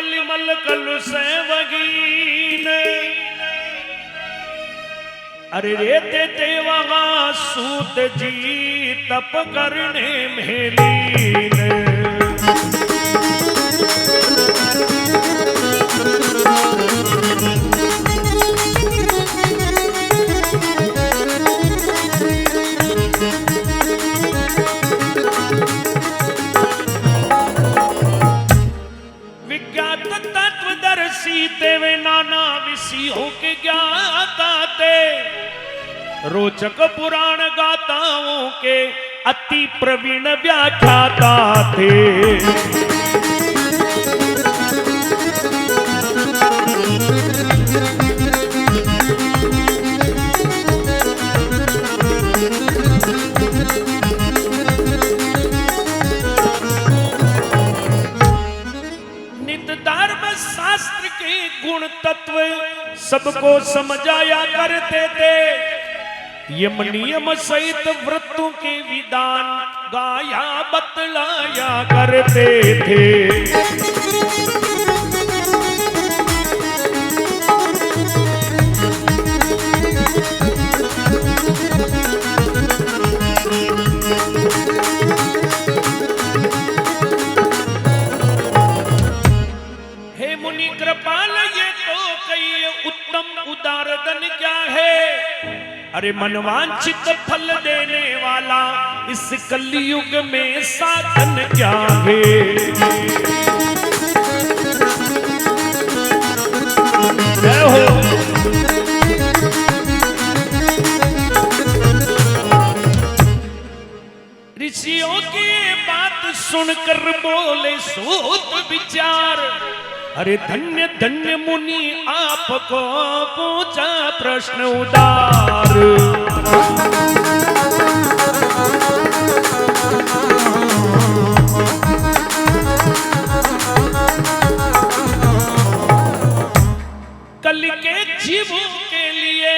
कलिमल कलु से वगीन अरे रेते देवा सूत जी तप करने में लीन विज्ञात तत्वदर्शी तेवे नाना विषयों के ज्ञाता ते रोचक पुराण गाथाओं के अति प्रवीण व्याख्याता थे। नित धर्म शास्त्र के गुण तत्व सबको समझाया करते थे। यम नियम सहित व्रतों के विधान गाया बतलाया करते थे। हे मुनि कृपाल ये तो कई उत्तम उदाहरण क्या है। अरे मनवांचित फल देने वाला इस कलयुग में साधन क्या है। जय हो। ऋषियों की बात सुनकर बोले सूत विचार अरे धन्य धन्य मुनि आपको पूछा प्रश्न उदार। कल के जीवों के लिए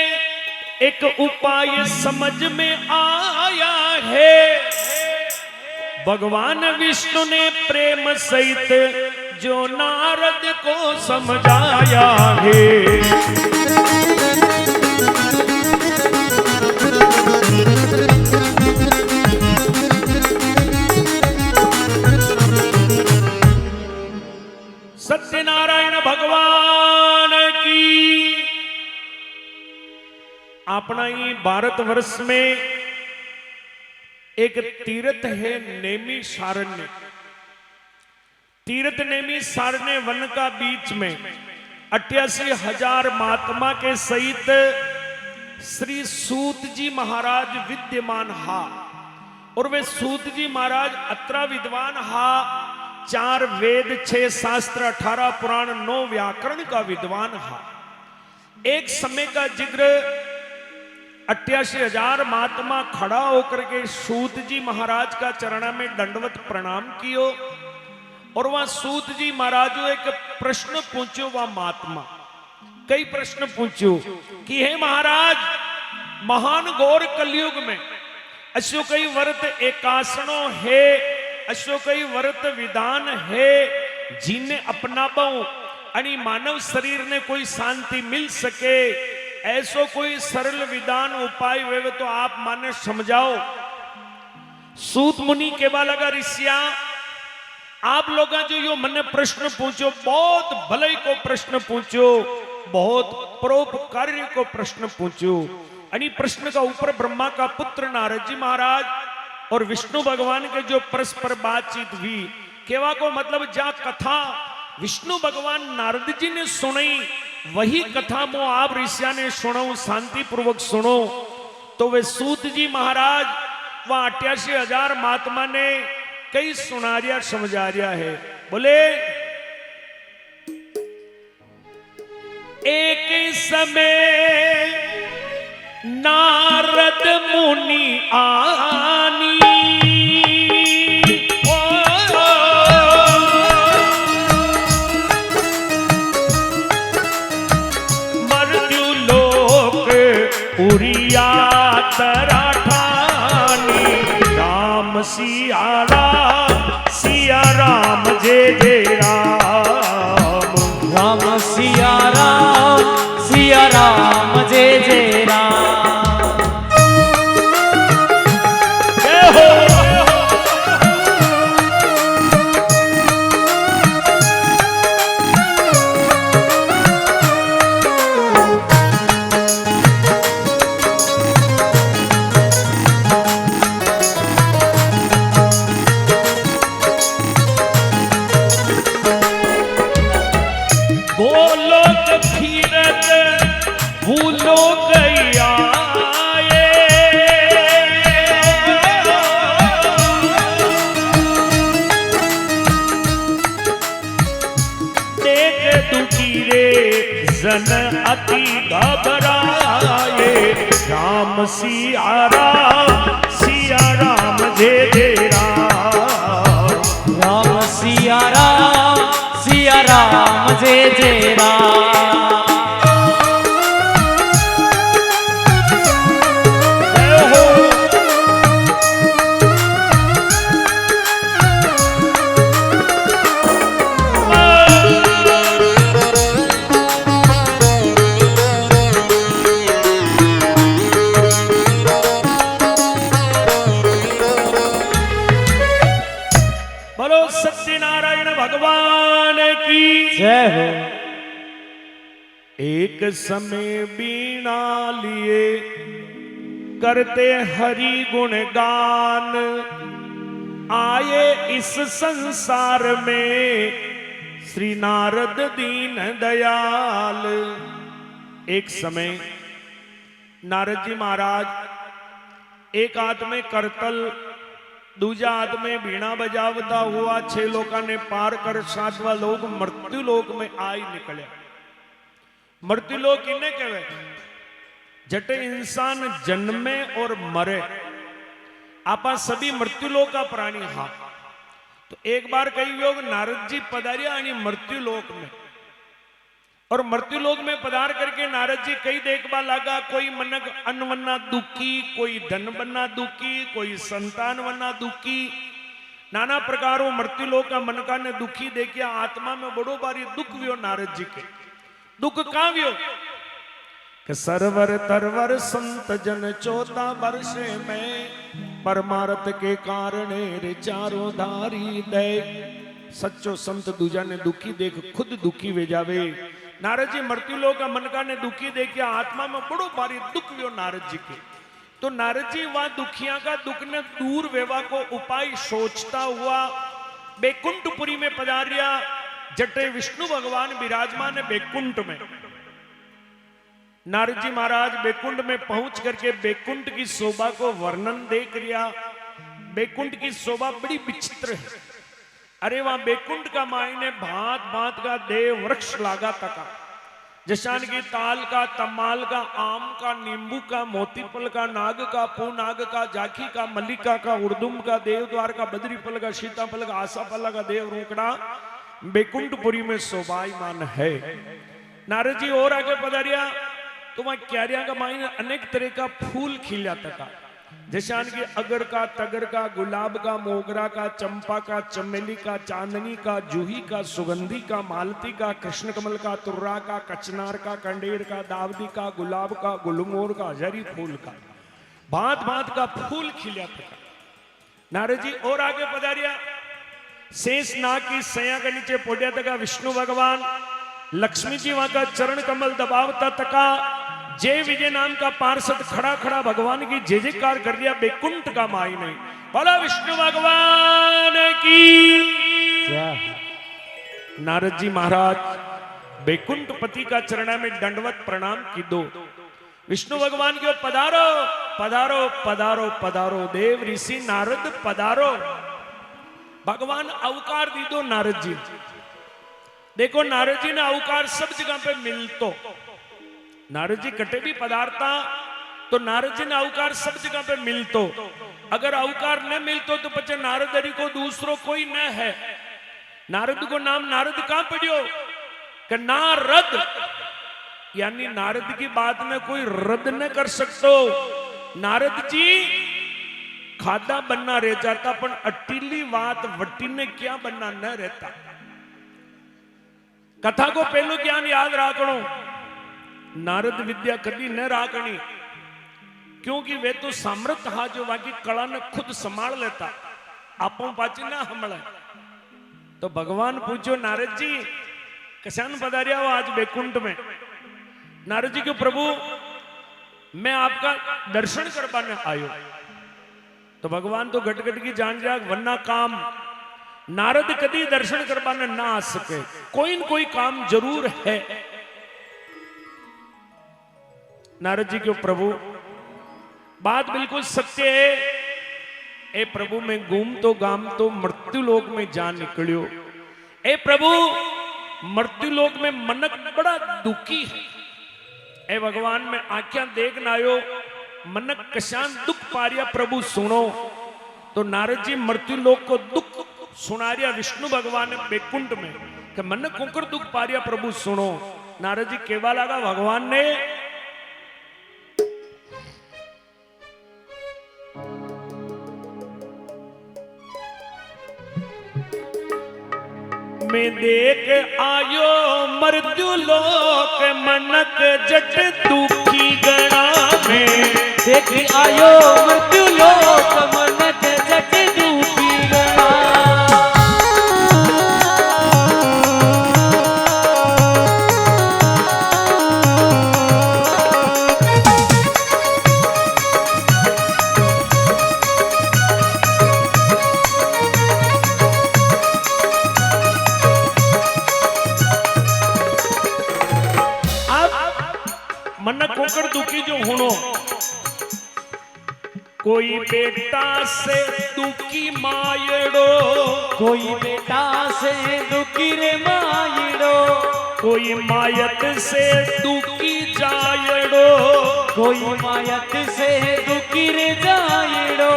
एक उपाय समझ में आया है। भगवान विष्णु ने प्रेम सहित जो नारद को समझाया है। सत्यनारायण भगवान की। अपना ही भारतवर्ष में एक तीर्थ है नेमी सारण्य। तीर्थ नेमी सारण्य वन का बीच में 88,000 महात्मा के सहित श्री सूत जी महाराज विद्यमान हा। और वे सूत जी महाराज अत्र विद्वान हा। 4 वेद 6 शास्त्र 18 पुराण 9 व्याकरण का विद्वान हा। एक समय का जिक्र 88,000 महात्मा खड़ा होकर के सूत जी महाराज का चरण में दंडवत प्रणाम कियो। और वहां सूत जी महाराज एक प्रश्न पूछो। वह महात्मा कई प्रश्न पूछो कि हे महाराज महान घोर कलयुग में अशो कई व्रत एकासनो है, अशो कई व्रत विधान है जिन्हें अपनाबो अनि मानव शरीर ने कोई शांति मिल सके। ऐसो कोई सरल विधान उपाय वे तो आप माने समझाओ। सूत मुनि के बालगा ऋषिया आप लोग जो यो मने प्रश्न पूछो बहुत भलाई को प्रश्न पूछो, बहुत परोपकारी को प्रश्न पूछो। अनि प्रश्न का ऊपर ब्रह्मा का पुत्र नारद जी महाराज और विष्णु भगवान के जो परस्पर बातचीत हुई केवा को मतलब जा कथा विष्णु भगवान नारद जी ने सुनाई वही कथा मो आप ऋषिया ने सुनो शांति पूर्वक सुनो। तो वे सूत जी महाराज वह 88,000 महात्मा ने कई सुनारिया समझारिया है। बोले एक समय नारद मुनि आनी मर्त्यु लोक उरिया तराठानी राम सिया राम जय जय राम। जन अति घबराए। राम सिया राम जय जय राम। राम सिया राम जय जय राम। सत्यनारायण भगवान की जय हो। एक समय बीणा लिए करते हरि गुण गान। आए इस संसार में श्री नारद दीन दयाल। एक समय नारद जी महाराज एक हाथ में करतल दूजा हाथ में बीणा बजावता हुआ 6 लोका ने पार कर 7वां लोक मृत्यु लोक में आई निकले। मृत्यु लोक इन्हें कहवे जटे इंसान जन्मे और मरे। आपा सभी मृत्यु लोक का प्राणी। हा तो एक बार कई योग नारद जी पधारिया मृत्यु लोक में, और मृत्यु लोक में पधार करके नारद जी कई देखबा लगा। कोई मनक अन्न वन्ना दुखी, कोई धन बन्ना दुखी, कोई संतान वन्ना दुखी। नाना प्रकारों मृत्यु लोक का मनका ने दुखी देखिया। आत्मा में बड़ो बारी दुख व्यो नारद जी के। दुख कहां व्यो कि सरवर तरवर संत जन 14 वर्षे में परमार्थ के कारणे रे चारों धारी दे। सच्चो संत दूजा ने दुखी देख खुद दुखी वे जावे। नारद जी मृत्यु लोक का मनका ने दुखी देखिया। आत्मा में बड़ो भारी दुख व्यो नारद जी के। तो नारद जी वहां दुखिया का दुख ने दूर वेवा को उपाय सोचता हुआ बैकुंठपुरी में पधारिया। जटे विष्णु भगवान विराजमान है बैकुंठ में। नारद जी महाराज बैकुंठ में पहुंच करके बैकुंठ की शोभा को वर्णन देख रिया। बैकुंठ की शोभा बड़ी विचित्र है। अरे वहां बैकुंठ का मायने भांत भांत का देव वृक्ष लागा तका। जशान की ताल का, तमाल का, आम का, नींबू का, मोतीफल का, नाग का, पूनाग का, जाखी का, मल्लिका का, उर्दुम का, देवद्वार का, बद्रीफल का, सीताफल का, आशाफल का देव रूकड़ा बैकुंठपुरी में शोभायमान है। नारद जी और आगे पधारिया तो वहां क्यारिया का मायने अनेक तरह का फूल खिला तका। जैसान की अगर का, तगर का, गुलाब का, मोगरा का, चंपा का, चमेली का, चांदनी का, जूही का, सुगंधी का, मालती का, कृष्ण कमल का, तुर्रा का, कचनार का, कंडेर का, दावदी का, गुलाब का, गुलमोर का, हजारी फूल का, भांत भांत का फूल खिला तका। नारद जी और आगे पधारिया। शेष नाग की सया के नीचे पोडिया तका विष्णु भगवान। लक्ष्मी जी वहां का चरण कमल दबावता तका। जय विजय नाम का पार्षद खड़ा खड़ा भगवान की जय जयकार कर दिया बैकुंठ का मायने। बोला विष्णु भगवान की। नारद जी महाराज बैकुंठपति का चरण में दंडवत प्रणाम की दो। विष्णु भगवान के पधारो पधारो पधारो पधारो। देव ऋषि नारद पधारो। भगवान अवकार दी दो नारद जी। देखो नारद जी ने अवकार सब जगह पे मिलतो। नारद जी कटे भी पदार्था तो नारद जी ने अवकार सब जगह पे मिलतो। अगर अवकार न मिलतो तो पचे नारदरी को दूसरो कोई न है। नारद को नाम नारद कहां पड़ियो कि नारद यानी नारद की बात में कोई रद्द न कर सकतो। नारद जी खादा बनना रह जाता पण अटीली बात वटी ने क्या बनना न रहता। कथा को पहलू ज्ञान याद राखणो। नारद विद्या कभी न राखनी क्योंकि वे तो सामर्थ हा जो बाकी कला ने खुद संभाल लेता। आपो पाची ना हमला। तो भगवान पूछो नारद जी कसान पधारिया हो आज बैकुंठ में। नारद जी के प्रभु मैं आपका दर्शन करवाने आयो। तो भगवान तो गटगट की जान जाग वरना काम नारद कभी दर्शन करवाने ना आ सके। कोई न कोई काम जरूर है। नारद जी के प्रभु बात बिल्कुल सत्य है। ए प्रभु मैं घूम तो गाम तो मृत्यु लोक में जा निकलियो। ए प्रभु मृत्युलोक में मनक बड़ा दुखी है। ए भगवान मैं आख्या देख न आयो, मनक कशान दुख पारिया प्रभु सुनो। तो नारद जी मृत्युलोक को दुख सुना रिया विष्णु भगवान बैकुंठ में कि मनक कुकर दुख पारिया प्रभु सुनो। नारद जी केवा लगा भगवान ने, मैं देख आयो मृत्युलोक मनक जट दुखी गणा में। देख आयो मृत्युलोक मनक जट दुखी गणा। मनक होकर दुखी जो होनो, कोई बेटा से दुखी मायड़ो, कोई बेटा से दुखी रे मायड़ो, कोई मायत से दुखी जायड़ो, कोई मायत से दुखी रे जायड़ो,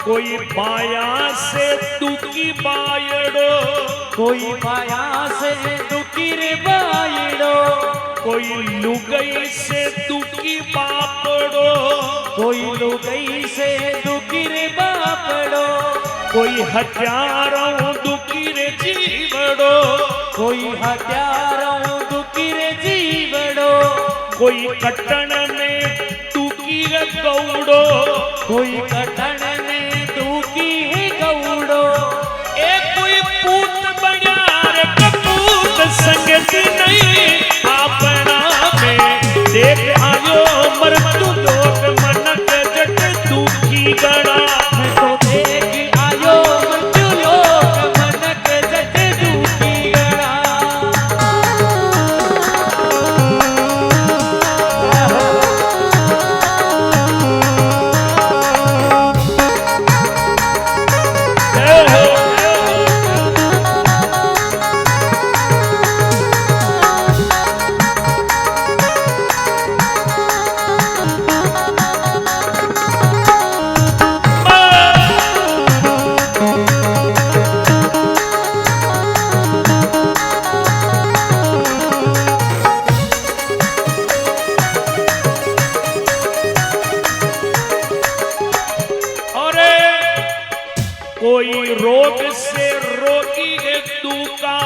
कोई बाया से दुखी बायड़ो, कोई माया से दुखी रे बायड़ो, कोई लुगई से दुखी बापड़ो, कोई लुगई से दुखी रे बापड़ो, कोई हत्यारों दुखी रे जीवड़ो, कोई हत्यारों दुखी रे जीवड़ो, कोई कटन में दुखी रे गौड़ो, कोई कटन में दुखी है गौड़ो। एक कोई पूत बड़ा रे कपूत संगति नहीं अपना में। देख आयो मृत्युलोक मनक जट दुखी गणा। मैं तो देख आयो मृत्युलोक मनक जट दुखी गणा। कोई रोग से रोगी है दूका,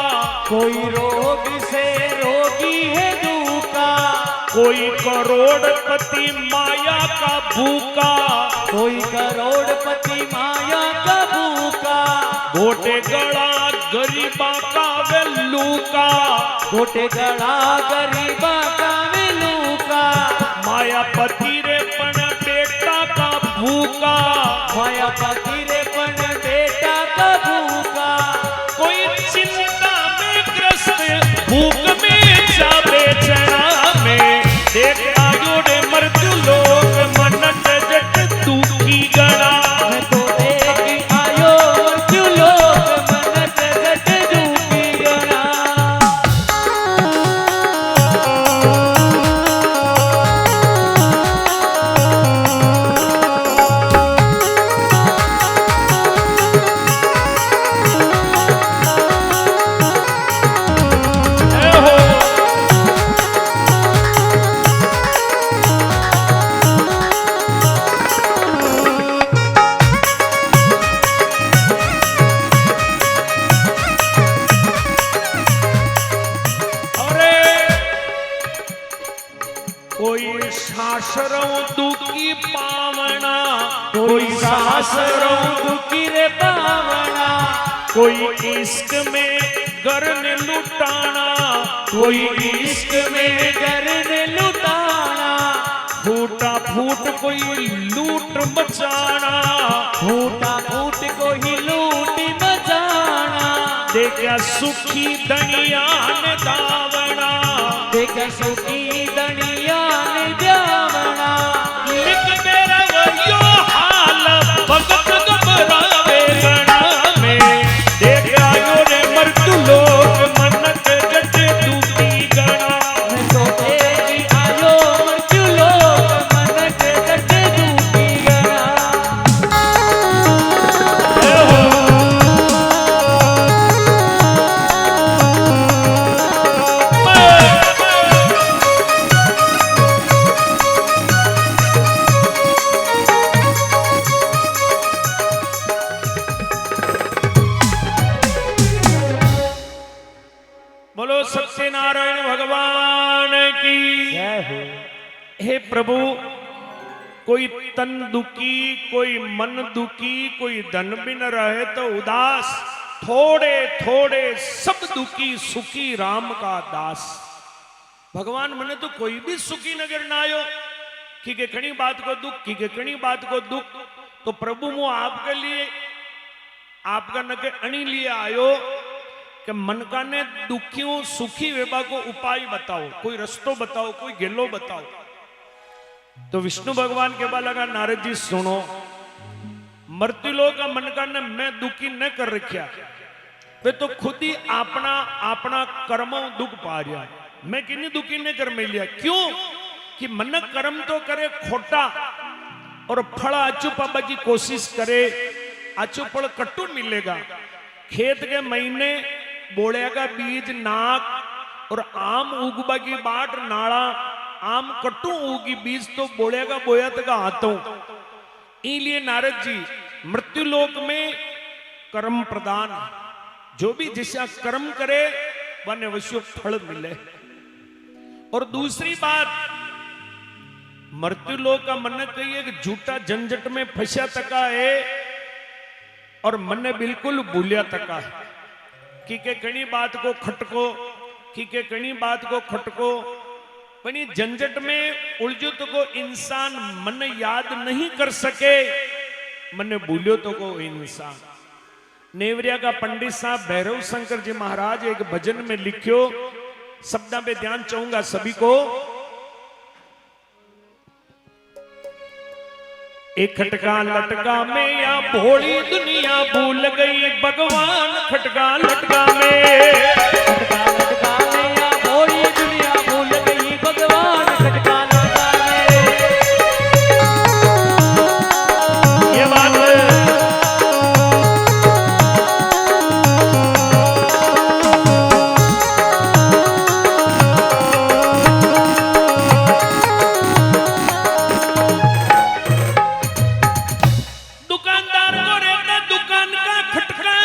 कोई रोग से रोगी है दूका, कोई करोड़पति माया का भूखा, कोई करोड़पति माया का भूखा, गोटे गड़ा गरीबा का वेलूका, गोटे गड़ा गरीबा का वेलूका, मायापति रे पण बेटा का भूखा, मायापति रे पण बेटा का भूखा, कोई चिंता में ग्रस्त भूख में जावे चना में। देख आयो रे मृत्युलोक मनक जट दुखी गणा। मैं तो देख आयो मृत्युलोक मनक जट दुखी गणा। कोई शासरों दुखी पावना, कोई सासरों दुखी रे पावना, कोई इश्क में गरन लुटाना, कोई इश्क में गरन लुटाना, फूटा फूट कोई लूट मचाना, फूटा फूट कोई लूट मचाना, देखा सुखी धनिया ने दावना, देख सुखी दनिया ने द्यावना, लिख मेरा वयो हाल भगत घबरावे गणा में। देख आयो रे मृत्युलोक मनक जट बोलो सत्यनारायण भगवान की। जय हो। हे प्रभु, कोई तन दुखी, कोई मन दुखी, कोई धन बिन रहे तो उदास, थोड़े थोड़े सब दुखी, सुखी राम का दास। भगवान मने तो कोई भी सुखी नजर ना आयो कि के कणी बात को दुख, की के कणी बात को दुख। तो प्रभु मु आपके लिए, आपका न के अणी लिए आयो कि मन का ने दुखियों सुखी वेबा को उपाय बताओ, कोई रस्तो बताओ, कोई गेलो बताओ। तो विष्णु भगवान के बाद लगा, नारद जी सुनो, मृत्यु लोग का मन का ने मैं दुखी न कर रखा, वे तो खुद ही अपना अपना कर्म दुख पा रहा, मैं किन्हीं दुखी ने कर मिल लिया। क्यों कि मन कर्म तो करे खोटा और फल अचू पाबा की कोशिश करे, अचू फल कट्टू मिलेगा। खेत के महीने बोलेगा बीज नाक और आम उगबा की बाट नाड़ा, आम कट्टू उगी बीज तो बोलेगा बोया तक हाथों। इसलिए नारद जी मृत्यु लोक में कर्म प्रदान, जो भी जिसका कर्म करे वह अवश्य फल मिले। और दूसरी बात, मृत्यु लोक का मन कहिए कि झूठा झंझट में फंसा तका है और मन बिल्कुल भूलिया तका है कि के कणी बात को खटको, कि के कणी बात को खटको। पनी झंझट में उलझो तो को इंसान मन याद नहीं कर सके, मन भूलियो तो को इंसान। नेवरिया का पंडित साहब भैरव शंकर जी महाराज एक भजन में लिखियो, शब्द पे ध्यान चाहूंगा सभी को। एक खटका लटका में या भोली दुनिया भूल गई भगवान, खटका लटका में, खटका लटका में या भोली दुनिया भूल गई भगवान, खटका लटका में। ये बात दुकानदार को रहता दुकान का खटका,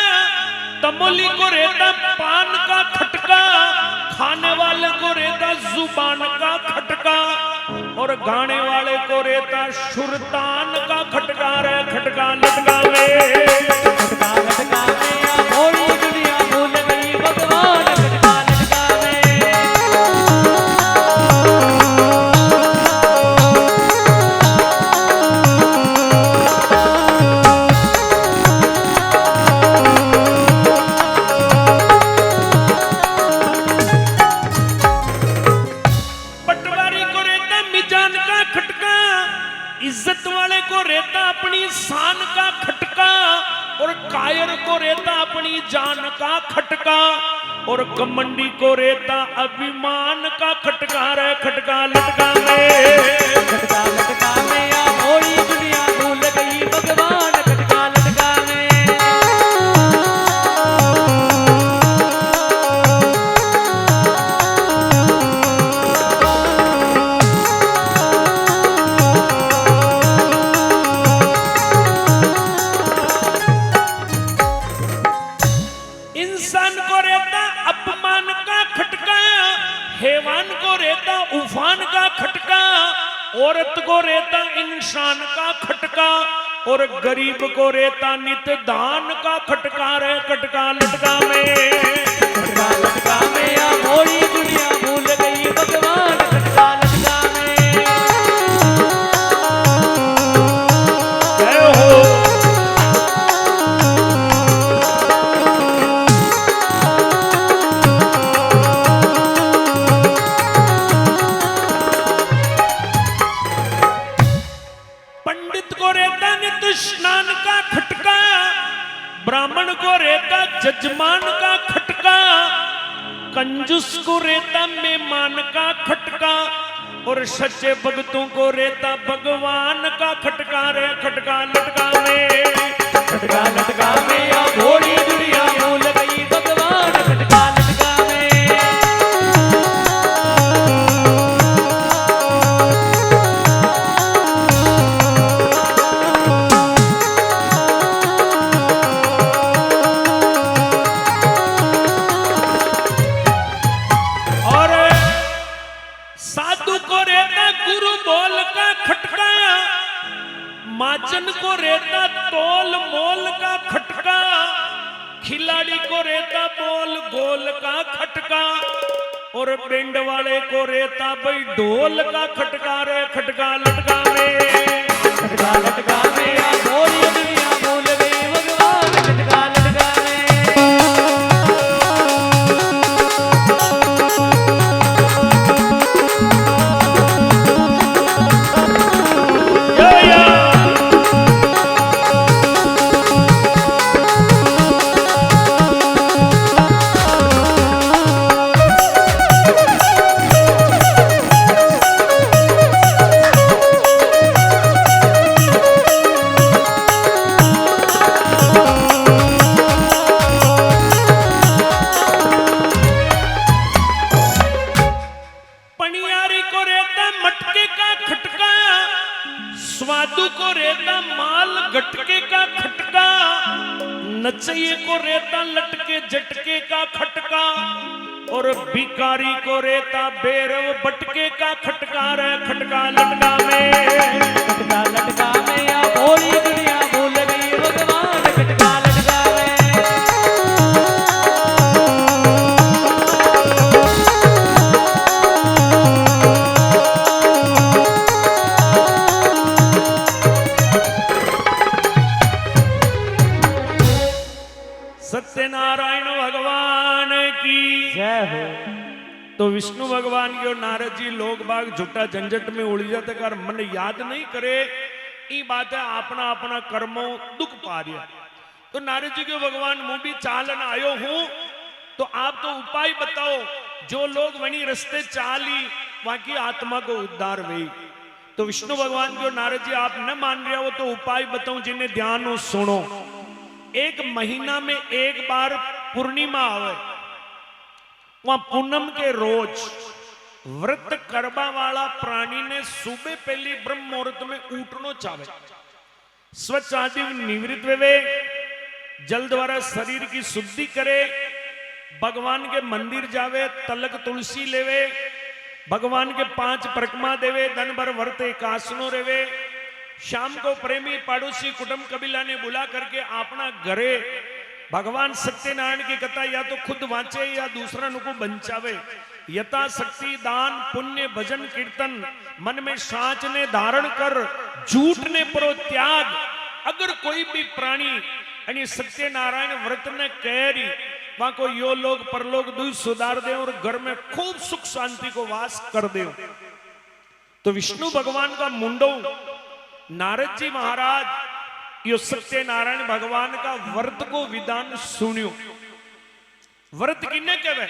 तमोली को रहता पान का खटका, खाने वाले को रहता जुबान का खटका, और गाने वाले को रहता सुरतान का खटका। रे खटका लटका में, खटका लटका में या भोली दुनिया भूल गई भगवान, खटका लटका में। पटवारी को रहता मिजान का खटका, इज्जत वाले को रहता अपनी शान का खटका, और कायर को रहता अपनी जान का खटका, और कमंडी को रहता अभिमान का खटका। रे खटका लटका में, खटका लटका में या भोली दुनिया भूल गई भगवान, खटका लटका में। इंसान को रहता अपमान का खटका, हैवान को रहता उफान का खटका, औरत को रहता इंसान का खटका, और गरीब को रहता नित दान का खटका। रे खटका लटका में, खटका लटका में या भोली दुनिया भूल गई भगवान, खटका लटका में। जय हो। पंडित को रहता नित स्नान का खटका, ब्राह्मण को रहता जजमान का खटका, कंजूस को रहता मेहमान का खटका, और सच्चे भक्तों को रहता भगवान का खटका। रे खटका लटका में, खटका लटका में या भोली दुनिया भूल गई भगवान, खटका लटका में। माचन को रहता तोल मोल का खटका, खिलाड़ी को रहता बोल गोल का खटका, और बैंड वाले को रहता भाई ढोल का खटका रे खटका लटका रे। खटका लटका रे या बोली दुनिया भूल गई भगवान खटका लटका रे। पनियारी को रहता मटके का खटका, स्वादु को रहता माल गटके का खटका, नचइये को रहता लटके झटके का खटका, और भिखारी को रहता बेरव बटके का खटका रे खटका लटका में। खटका लटका में या बोली दुनिया भूल गई भगवान खटका लटका में। सत्यनारायण भगवान की जय हो। तो विष्णु भगवान की और नारद जी लोग बाग झूठा झंझट में उड़ जाते कर मन याद नहीं करे ई बात है अपना अपना कर्मों दुख पा रहा। तो नारद जी के भगवान मुंह भी चालन आयो हूं, तो आप तो उपाय बताओ जो लोग वनी रस्ते चाली वहां की आत्मा को उद्धार हुई। तो विष्णु भगवान की और नारद जी आप न मान रहे हो तो उपाय बताऊं जिन्हें ध्यान हो सुनो। एक महीना में एक बार पूर्णिमा आवे, वहां पूनम के रोज व्रत करवा वाला प्राणी ने सुबह पहली ब्रह्म मुहूर्त में उठनो चाहे, स्वच्छ आदि निवृत्त वे, जल द्वारा शरीर की शुद्धि करे, भगवान के मंदिर जावे, तलक तुलसी लेवे, भगवान के 5 परिक्रमा देवे, दिन भर व्रत एकासनो रेवे, शाम को प्रेमी पड़ोसी कुटुंब कबीला ने बुला करके अपना घरे भगवान सत्यनारायण की कथा या तो खुद वांचे या दूसरा नुको बंचावे। यथाशक्ति दान पुण्य भजन कीर्तन मन में सांच ने धारण कर झूठ ने परो त्याग। अगर कोई भी प्राणी यानी सत्यनारायण व्रत ने कैरी वहां को यो लोग परलोक दुई सुधार दे और घर में खूब सुख शांति को वास कर दे। तो विष्णु भगवान का मुंडो नारद जी महाराज यो सत्यनारायण भगवान का व्रत को विधान सुनियो। व्रत किन्ने कहवे?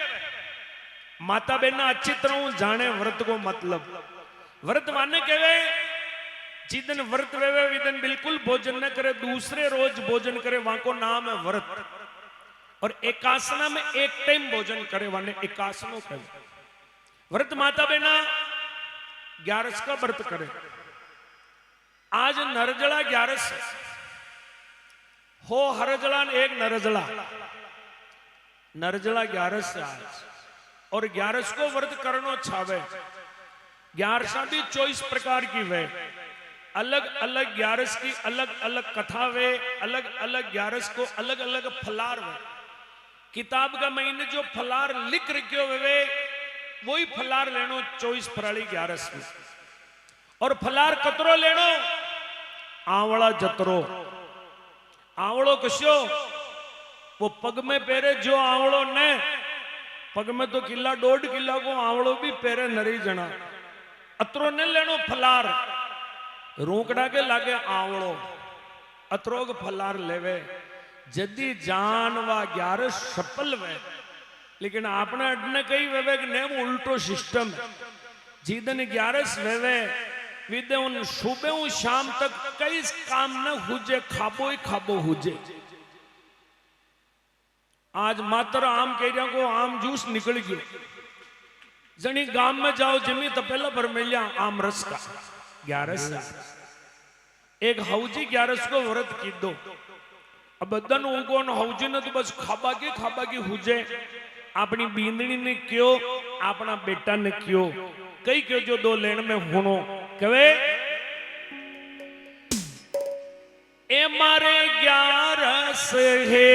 माता बहना अच्छी तरह जाने व्रत को मतलब। व्रत माने कहवे जिदन व्रत वेवे विदन बिल्कुल भोजन न करे, दूसरे रोज भोजन करे, वहां को नाम है व्रत। और एकासना में एक टाइम भोजन करे वाने एकासनो कहे। व्रत माता बहना 11 का व्रत करे। आज नरजला 11 हो हरजला एक नरजला, नरजला 11 से आज और 11 को व्रत करनो छावे। 11 भी 24 प्रकार की वे, अलग अलग 11 की अलग अलग कथा वे, अलग अलग 11 को अलग अलग फलार वे। किताब का महीने जो फलार लिख रखियो वे वही फलार लेनो 24 फराली 11 में। और फलार कतरो लेनो? आवड़ा जतरो। आवड़ो कश्यो वो पग में पहरे जो आवड़ो ने पग में तो किला 1.5 किला को आवड़ो भी पहरे नरी जना। अतरो ने लेनो फलार रोकड़ा के लागे आवड़ो अतरोग फलार लेवे। जदी जानवा 11 सफल वे, लेकिन आपने अडने कही वेवे कि नेम उल्टो सिस्टम है। जिदन 11 वेवे विदे उन सुबह शाम तक कई काम न हुजे, खाबो ही खाबो हुजे। आज मात्र आम केरिया को आम जूस निकल गयो। जनी गांव में जाओ जमी तो पहला बरमेलिया आम रस का 11 एक हौजी 11 को व्रत की दो। अब बदन उनको हौजी ने तो बस खाबा की हुजे। अपनी बींदनी ने क्यों, अपना बेटा ने क्यों, कई क्यों जो 2 लेन में होनो कवे मारे 11 है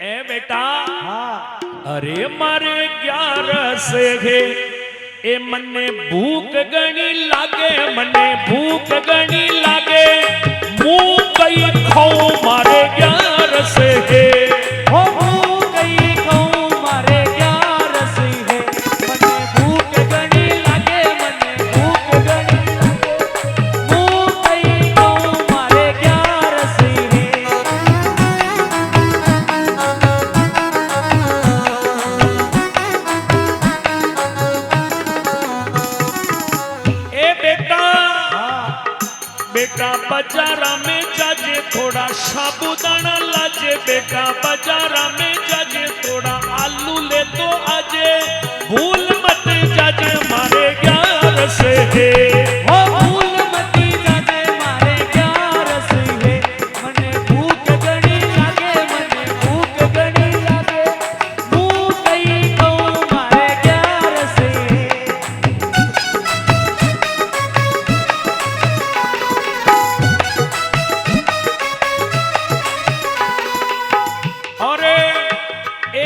ए बेटा हाँ अरे मारे 11 है ए मने भूख गणी लागे मने भूख गणी लागे मुंह कई खाओ मारे 11 है हो भूख गई कहूँ मारे 11 है मने भूख गणी लागे मने भूख गणी लागे भूख गई कहूँ मारे 11 है ए बेटा हाँ बेटा बाजारा में जाजे थोड़ा साबुदाना लाजे बेटा बाजारा में जाजे थोड़ा आलू ले तो आजे भूल मत जाजे मारे 11 है हो भूल मती जाजे मारे 11 है मने भूख गणी लागे मने भूख गणी लागे भूख गई कहूँ मारे 11 है अरे ए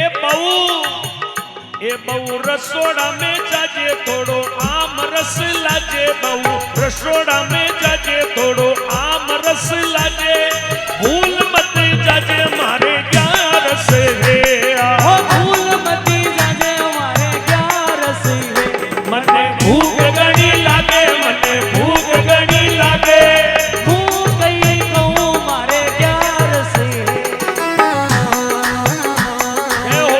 बहू रसोड़ा में जाजे थोड़ो आम रस लाजे बहू रसोड़ा में जाजे थोड़ो आम रस लाजे भूल मत जाजे मारे 11 है हो भूल मती जाजे मारे 11 है मने भूख गणी लागे मने भूख गणी लागे भूख गई कहूँ मारे 11 है ए हो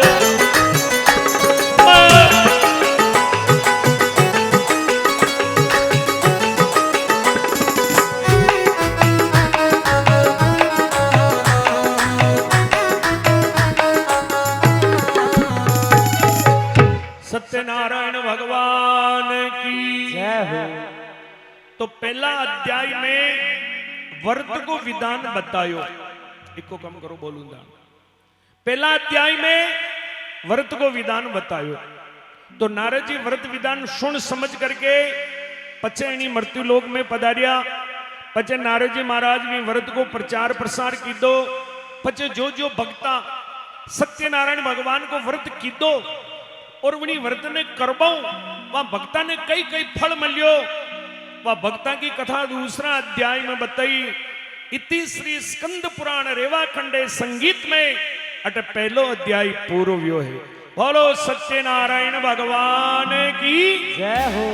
सत्यनारायण भगवान की जय हो तो पहला अध्याय में व्रत को विधान बतायो इको कम करो बोलूंगा पहला अध्याय में व्रत को विधान बतायो तो नारद जी व्रत विधान सुन समझ करके पचे एनी मृत्यु लोक में पधारिया पचे नारद जी महाराज भी व्रत को प्रचार प्रसार की दो पचे जो जो भक्ता सत्यनारायण भगवान को व्रत की दो और उन्हीं व्रत ने करबाऊ वह भक्ता ने कई कई फल मिलियो वह भक्ता की कथा दूसरा अध्याय में बताई इति श्री स्कंद पुराण रेवा खंडे संगीत में अट पहलो अध्याय पूर्व है बोलो सत्यनारायण भगवान की जय हो।